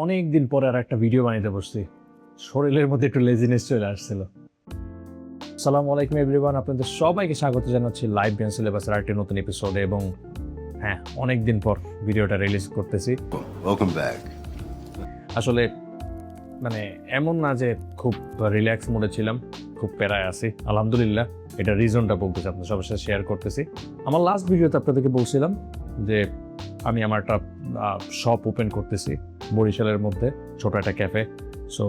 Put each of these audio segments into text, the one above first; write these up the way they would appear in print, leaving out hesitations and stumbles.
অনেক দিন পরে আর একটা ভিডিও বানাইতে বসছি, শরীরের মধ্যে একটু লেজিনেস চলে আসছিল। আসসালামু আলাইকুম এভরিওয়ান, আপনাদের সবাইকে স্বাগত জানাচ্ছি লাইভ বিয়ন্ড সিলেবাসের আরেকটি নতুন এপিসোডে। এবং হ্যাঁ, অনেক দিন পর ভিডিওটা রিলিজ করতেছি। Welcome back. আসলে মানে এমন না যে খুব রিল্যাক্স মোডে ছিলাম, খুব প্যারায় আছি, আলহামদুলিল্লাহ। এটা রিজনটা বলতেছি, আপনার সবার সাথে শেয়ার করতেছি। আমার লাস্ট ভিডিওতে আপনাদেরকে বলছিলাম যে আমি আমার একটা শপ ওপেন করতেছি বরিশালের মধ্যে, ছোট একটা ক্যাফে। সো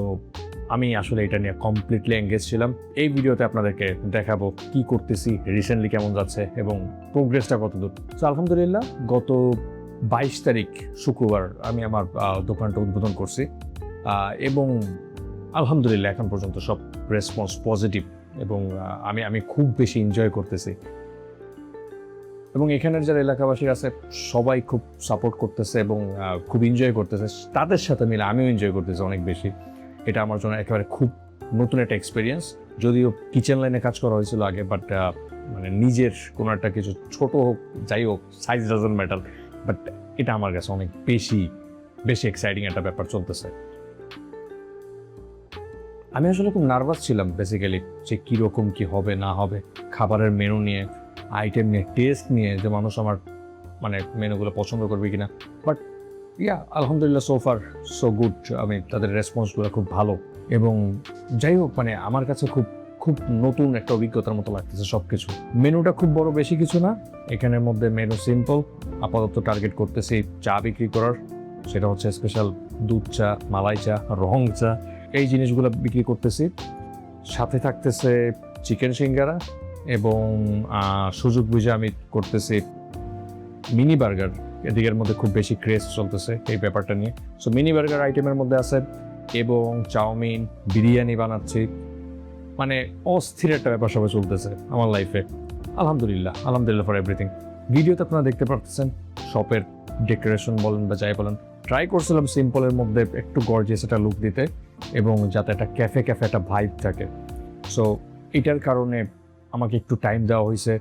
আমি আসলে এটা নিয়ে কমপ্লিটলি এঙ্গেজ ছিলাম। এই ভিডিওতে আপনাদেরকে দেখাবো কি করতেছি, রিসেন্টলি কেমন যাচ্ছে এবং প্রোগ্রেসটা কত দূর। সো আলহামদুলিল্লাহ, গত 22 তারিখ শুক্রবার আমি আমার দোকানটা উদ্বোধন করছি এবং আলহামদুলিল্লাহ এখন পর্যন্ত সব রেসপন্স পজিটিভ এবং আমি খুব বেশি এনজয় করতেছি। এবং এখানের যারা এলাকাবাসী আছে সবাই খুব সাপোর্ট করতেছে এবং খুব এনজয় করতেছে। তাদের সাথে মিলে আমিও এনজয় করতেছি অনেক বেশি। এটা আমার জন্য একেবারে খুব নতুন একটা এক্সপিরিয়েন্স। যদিও কিচেন লাইনে কাজ করা হয়েছিল আগে, বাট মানে নিজের কোনো একটা কিছু ছোট হোক যাই হোক, সাইজ ডাজন্ট ম্যাটার, বাট এটা আমার কাছে অনেক বেশি এক্সাইটিং একটা ব্যাপার চলতেছে। আমি আসলে খুব নার্ভাস ছিলাম বেসিক্যালি, যে কীরকম কী হবে না হবে, খাবারের মেনু নিয়ে, আইটেম নিয়ে, টেস্ট নিয়ে, যে মানুষ আমার মানে মেনুগুলো পছন্দ করবে কিনা। বাট ইয়া, আলহামদুলিল্লাহ, সো ফার সো গুড। আমি তাদের রেসপন্সগুলো খুব ভালো এবং যাই হোক, মানে আমার কাছে খুব খুব নতুন একটা অভিজ্ঞতার মতো লাগতেছে সব কিছু। মেনুটা খুব বড়, বেশি কিছু না এখানের মধ্যে। Menu simple. আপাতত টার্গেট করতেছি চা বিক্রি করার, সেটা হচ্ছে স্পেশাল দুধ চা, মালাই চা, রং চা, এই জিনিসগুলো বিক্রি করতেছি। সাথে থাকতেছে চিকেন সিঙ্গারা এবং সুযোগ বুঝে আমি করতেছি মিনি বার্গার। এদিকের মধ্যে খুব বেশি ক্রেজ চলতেছে এই ব্যাপারটা নিয়ে। সো মিনি বার্গার আইটেমের মধ্যে আছে এবং চাউমিন, বিরিয়ানি বানাচ্ছি। মানে অস্থির একটা ব্যাপার সবাই চলতেছে আমার লাইফে। আলহামদুলিল্লাহ ফর এভরিথিং। ভিডিওতে আপনারা দেখতে পাচ্ছেন শপের ডেকোরেশন বলেন বা যাই বলেন, ট্রাই করছিলাম সিম্পলের মধ্যে একটু গর্জিয়াস একটা লুক দিতে এবং যাতে একটা ক্যাফে একটা ভাইব থাকে। সো এটার কারণে আমাকে একটু টাইম দেওয়া হয়েছে।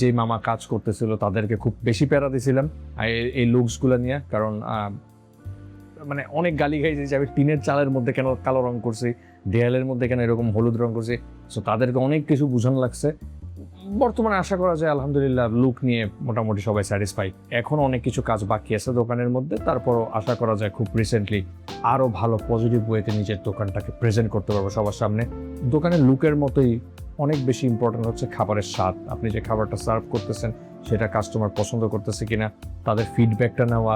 যে মামা কাজ করতেছিল তাদেরকে খুব বেশি প্যারা দিয়েছিলাম এই লুকসগুলো নিয়ে, কারণ মানে অনেক গালি খাইছে যে আমি টিনের চালের মধ্যে কেন কালো রং করছি, দেয়ালের মধ্যে কেন এরকম হলুদ রং করছি। সো তাদেরকে অনেক কিছু বোঝানো লাগছে। বর্তমানে আশা করা যায় আলহামদুলিল্লাহ লুক নিয়ে মোটামুটি সবাই স্যাটিসফাই। এখনও অনেক কিছু কাজ বাকি আছে দোকানের মধ্যে, তারপরও আশা করা যায় খুব রিসেন্টলি আরও ভালো পজিটিভ ওয়েতে নিজের দোকানটাকে প্রেজেন্ট করতে পারবো সবার সামনে। দোকানের লুকের মতোই অনেক বেশি ইম্পর্টেন্ট হচ্ছে খাবারের স্বাদ। আপনি যে খাবারটা সার্ভ করতেছেন সেটা কাস্টমার পছন্দ করতেছে কিনা, তাদের ফিডব্যাকটা নেওয়া,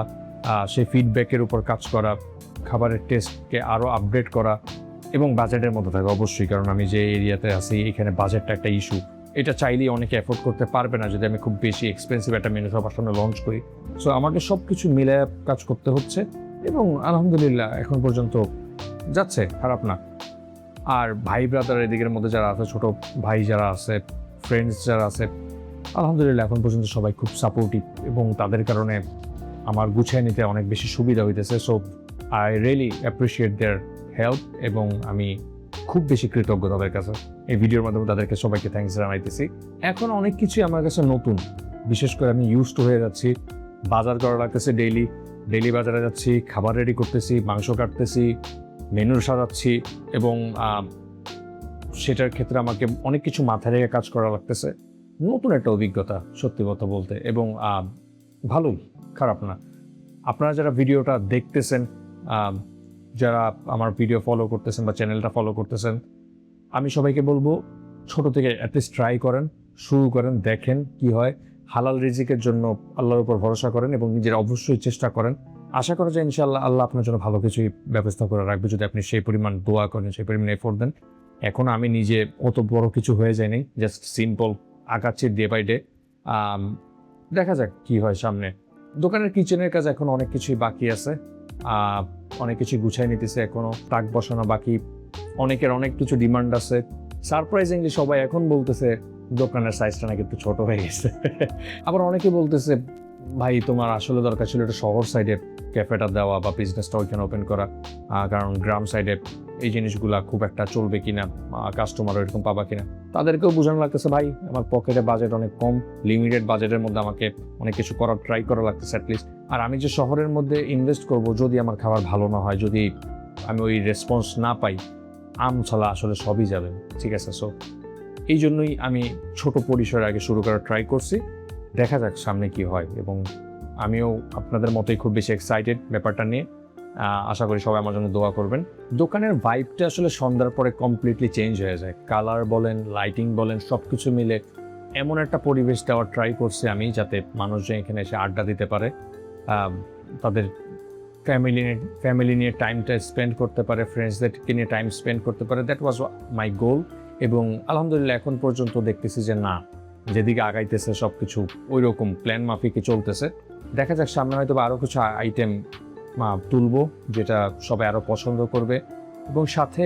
সেই ফিডব্যাকের উপর কাজ করা, খাবারের টেস্টকে আরও আপডেট করা এবং বাজেটের মধ্যে থাকে অবশ্যই। কারণ আমি যে এরিয়াতে আছি এখানে বাজেটটা একটা ইস্যু। এটা চাইলেই অনেকে অ্যাফোর্ড করতে পারবে না যদি আমি খুব বেশি এক্সপেন্সিভ একটা মেনু সবার সামনে লঞ্চ করি। সো আমাকে সব কিছু মিলে কাজ করতে হচ্ছে এবং আলহামদুলিল্লাহ এখন পর্যন্ত যাচ্ছে, খারাপ না। আর ভাই ব্রাদার এদিকের মধ্যে যারা আছে, ছোট ভাই যারা আছে, ফ্রেন্ডস যারা আছে, আলহামদুলিল্লাহ এখন পর্যন্ত সবাই খুব সাপোর্টিভ এবং তাদের কারণে আমার গুছিয়ে নিতে অনেক বেশি সুবিধা হইতেছে। So I really appreciate their help এবং আমি খুব বেশি কৃতজ্ঞ তাদের কাছে। এই ভিডিওর মাধ্যমে তাদেরকে সবাইকে থ্যাঙ্কস জানাইতেছি। এখন অনেক কিছুই আমার কাছে নতুন, বিশেষ করে আমি ইউজড হয়ে যাচ্ছি। বাজার করা লাগতেছে ডেইলি বাজারে যাচ্ছি, খাবার রেডি করতেছি, মাংস কাটতেছি, মেনু সাজাচ্ছি এবং সেটার ক্ষেত্রে আমাকে অনেক কিছু মাথায় রেখে কাজ করা লাগতেছে। নতুন একটা অভিজ্ঞতা সত্যি কথা বলতে, এবং ভালোই, খারাপ না। আপনারা যারা ভিডিওটা দেখতেছেন, যারা আমার ভিডিও ফলো করতেছেন বা চ্যানেলটা ফলো করতেছেন, আমি সবাইকে বলবো ছোট থেকে অ্যাটলিস্ট ট্রাই করেন, শুরু করেন, দেখেন কি হয়। হালাল রিজিকের জন্য আল্লাহর উপর ভরসা করেন এবং নিজের অবশ্যই চেষ্টা করেন। আশা করা যায় ইনশাআল্লাহ আল্লাহ আপনার জন্য ভালো কিছুই ব্যবস্থা করে রাখবে যদি আপনি সেই পরিমাণ দোয়া করেন, সেই পরিমাণ এফোর্ট দেন। এখন আমি নিজে অত বড় কিছু হয়ে যায়নি, জাস্ট সিম্পল আগাচ্ছি ডে বাই ডে। দেখা যাক কি হয় সামনে। দোকানের কিচেনের কাজ এখন অনেক কিছুই বাকি আছে, অনেক কিছু গুছাই নিতেছে, এখনো তাক বসানো বাকি। অনেকের অনেক কিছু ডিমান্ড আছে। সারপ্রাইজিংলি সবাই এখন বলতেছে দোকানের সাইজটা নাকি একটু ছোট হয়ে গেছে। আবার অনেকে বলতেছে ভাই তোমার আসলে দরকার ছিল একটা শহর সাইডে ক্যাফেটা দেওয়া বা বিজনেসটা ওইখানে ওপেন করা, কারণ গ্রাম সাইডে এই জিনিসগুলা খুব একটা চলবে কিনা, কাস্টমারও এরকম পাবা কিনা। তাদেরকেও বোঝানো লাগতেছে ভাই আমার পকেটে বাজেট অনেক কম, লিমিটেড বাজেটের মধ্যে আমাকে অনেক কিছু করার ট্রাই করা লাগতেছে অ্যাটলিস্ট। আর আমি যে শহরের মধ্যে ইনভেস্ট করব, যদি আমার খাবার ভালো না হয়, যদি আমি ওই রেসপন্স না পাই, ছাড়া আসলে সবই যাবে, ঠিক আছে। সো এই জন্যই আমি ছোট পরিসরে আগে শুরু করার ট্রাই করছি, দেখা যাক সামনে কি হয়। এবং আমিও আপনাদের মতোই খুব বেশি এক্সাইটেড ব্যাপারটা নিয়ে। আশা করি সবাই আমার জন্য দোয়া করবেন। দোকানের ভাইবটা আসলে সন্ধ্যার পরে কমপ্লিটলি চেঞ্জ হয়ে যায়, কালার বলেন, লাইটিং বলেন, সব কিছু মিলে এমন একটা পরিবেশ দেওয়ার ট্রাই করছি আমি, যাতে মানুষজন এখানে এসে আড্ডা দিতে পারে, তাদের ফ্যামিলি নিয়ে টাইমটা স্পেন্ড করতে পারে, ফ্রেন্ডসদেরকে নিয়ে টাইম স্পেন্ড করতে পারে। দ্যাট ওয়াজ মাই গোল। এবং আলহামদুলিল্লাহ এখন পর্যন্ত দেখতেছি যে না, যেদিকে আগাইতেছে সব কিছু ওই রকম প্ল্যান মাফিকে চলতেছে। দেখা যাক সামনে হয়তো আরও কিছু আইটেম তুলবো যেটা সবাই আরও পছন্দ করবে, এবং সাথে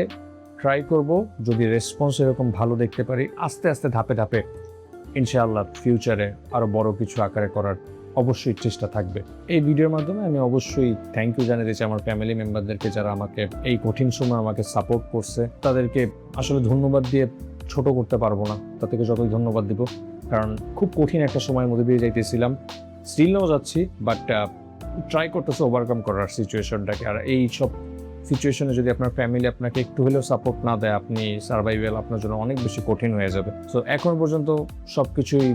ট্রাই করব যদি রেসপন্স এরকম ভালো দেখতে পারি, আস্তে আস্তে ধাপে ধাপে ইনশাআল্লাহ ফিউচারে আরও বড় কিছু আকারে করার অবশ্যই চেষ্টা থাকবে। এই ভিডিওর মাধ্যমে আমি অবশ্যই থ্যাংক ইউ জানিয়ে দিচ্ছি আমার ফ্যামিলি মেম্বারদেরকে, যারা আমাকে এই কঠিন সময় আমাকে সাপোর্ট করছে। তাদেরকে আসলে ধন্যবাদ দিয়ে ছোট করতে পারবো না, তাদেরকে যতই ধন্যবাদ দিব, কারণ খুব কঠিন একটা সময়ের মধ্যে দিয়ে যাইতেছিলাম, স্টিল নাও যাচ্ছি, বাট ট্রাই করতেছে ওভারকাম করার সিচুয়েশনটাকে। আর এই সব সিচুয়েশনে যদি আপনার ফ্যামিলি আপনাকে একটু হলেও সাপোর্ট না দেয়, আপনি সার্ভাইভাল আপনার জন্য অনেক বেশি কঠিন হয়ে যাবে। সো এখন পর্যন্ত সব কিছুই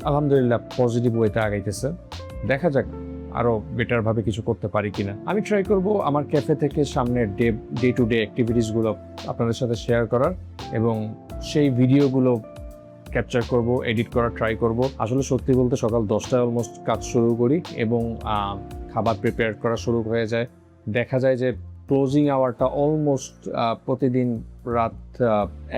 আলহামদুলিল্লাহ পজিটিভ ওয়েতে আগাইতেছে। দেখা যাক আরও বেটারভাবে কিছু করতে পারি কিনা। আমি ট্রাই করব আমার ক্যাফে থেকে সামনের ডে টু ডে অ্যাক্টিভিটিসগুলো আপনাদের সাথে শেয়ার করার, এবং সেই ভিডিওগুলো ক্যাপচার করব, এডিট করার ট্রাই করব। আসলে সত্যি বলতে সকাল 10টায় অলমোস্ট কাজ শুরু করি, এবং খাবার প্রিপেয়ার করা শুরু হয়ে যায়। দেখা যায় যে ক্লোজিং আওয়ারটা অলমোস্ট প্রতিদিন রাত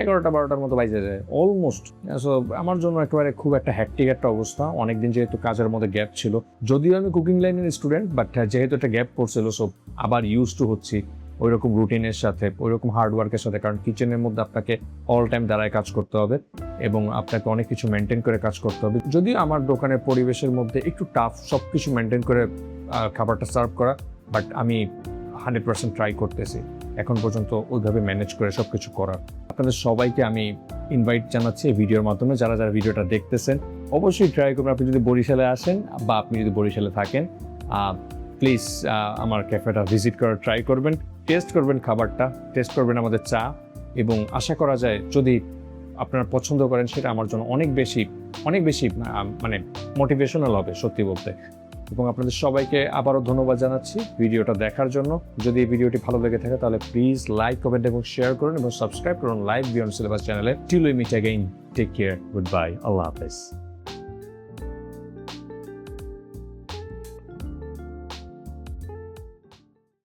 11টা-12টার মতো বাইজে যায় অলমোস্ট। সো আমার জন্য একেবারে খুব একটা হ্যাকটিক একটা অবস্থা। অনেকদিন যেহেতু কাজের মধ্যে গ্যাপ ছিল, যদিও আমি কুকিং লাইনের স্টুডেন্ট, বাট যেহেতু একটা গ্যাপ পড়ছিল, সো আবার ইউজ টু হচ্ছি ওই রকম রুটিনের সাথে, ওই রকম হার্ডওয়ার্কের সাথে। কারণ কিচেনের মধ্যে আপনাকে অল টাইম দাঁড়ায় কাজ করতে হবে, এবং আপনাকে অনেক কিছু মেনটেন করে কাজ করতে হবে। যদিও আমার দোকানের পরিবেশের মধ্যে একটু টাফ সব কিছু মেনটেন করে খাবারটা সার্ভ করা, বাট আমি 100% ট্রাই করতেছি এখন পর্যন্ত ওইভাবে ম্যানেজ করে সব কিছু করার। আপনাদের সবাইকে আমি ইনভাইট জানাচ্ছি এই ভিডিওর মাধ্যমে, যারা যারা ভিডিওটা দেখতেছেন অবশ্যই ট্রাই করবেন। আপনি যদি বরিশালে আসেন বা আপনি যদি বরিশালে থাকেন, প্লিজ আমার ক্যাফেটা ভিজিট করার ট্রাই করবেন, টেস্ট করবেন খাবারটা, টেস্ট করবেন আমাদের চা, এবং আশা করা যায় যদি আপনারা পছন্দ করেন সেটা আমার জন্য অনেক বেশি মানে মোটিভেশনাল হবে সত্যি বলতে। এবং আপনাদের সবাইকে আবারও ধন্যবাদ জানাচ্ছি ভিডিওটা দেখার জন্য। যদি এই ভিডিওটি ভালো লেগে থাকে তাহলে প্লিজ লাইক, কমেন্ট এবং শেয়ার করুন, এবং সাবস্ক্রাইব করুন লাইভ বিয়ন্ড সিলেবাস চ্যানেলে। Till we meet again, take care, good bye, আল্লাহ হাফেজ।